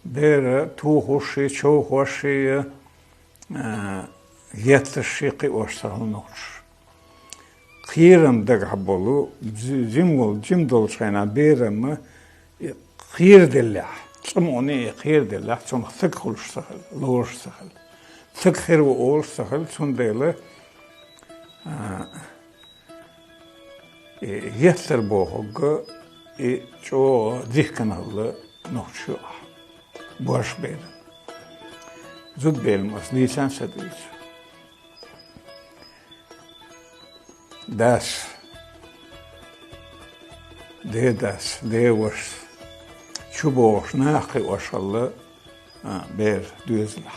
بير توخوشي تشوخوشي يتشيقي واشتغل نوش خيرم دقحبولو جمدول شينا بيرم خير دلح تسموني خير دلح تسم ثقل اشتغل لور اشتغل ثق خير وأول اشتغل تسم ديله يثر بوهوغ جو ذيكنا الله نوشوا باش بيرم زود بيلمس ليسان سديس داس دي وش شو بوش ناقي وش الله بير دوزلح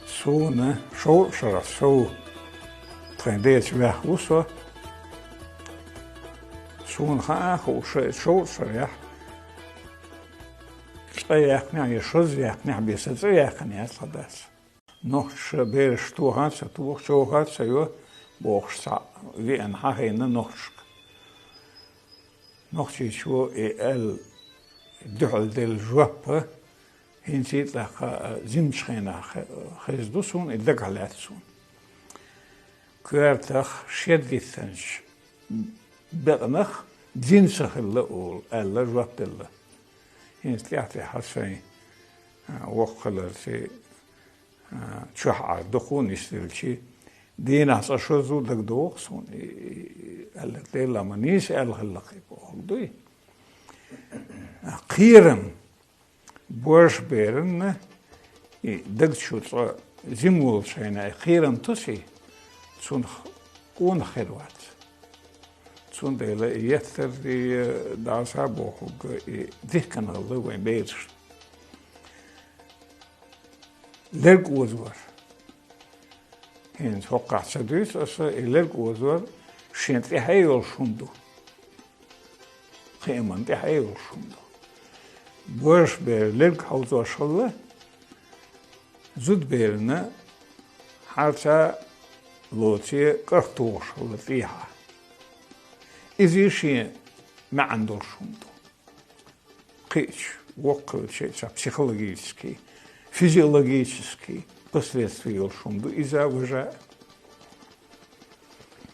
سونا شو شرف سو تخنديت ويح وصو سون خاخ وشو شريح Strijachnia je šozjachnia bi se zjachnia sladas. Noch ber stuhat sa tu chohat sa jo bochsa vi en hahena nochsk. Noch cho el duhl del jwap hin zit la zimschena khizdusun idagalatsun. Kuertach shedgithens bernach dinsachille ol alla jwapilla. ينستيعتي حسين وقلر شيء شحع دخون يشتغل شيء دينا صشوزو دك دوخسون قالت لي لما نيش قال خلقي بوخدوي قيرم بورش بيرن دك شو زمول شينا قيرم تسي تسون قون خيروات تسون ديلا يثر دي داسا بوخوغ ذيكنا الله وين بيرش لرق وزور هين توقع سدوس أصلا لرق وزور شنتي هايول شندو قيمان تي هايول شندو بورش بير لرق حوزو شالله زود بيرنا حتى لوتي قرطوش شالله فيها إذا شيء ما عنده شندو قيش وقل شيء психологический, физиологический последствия шумду из-за уже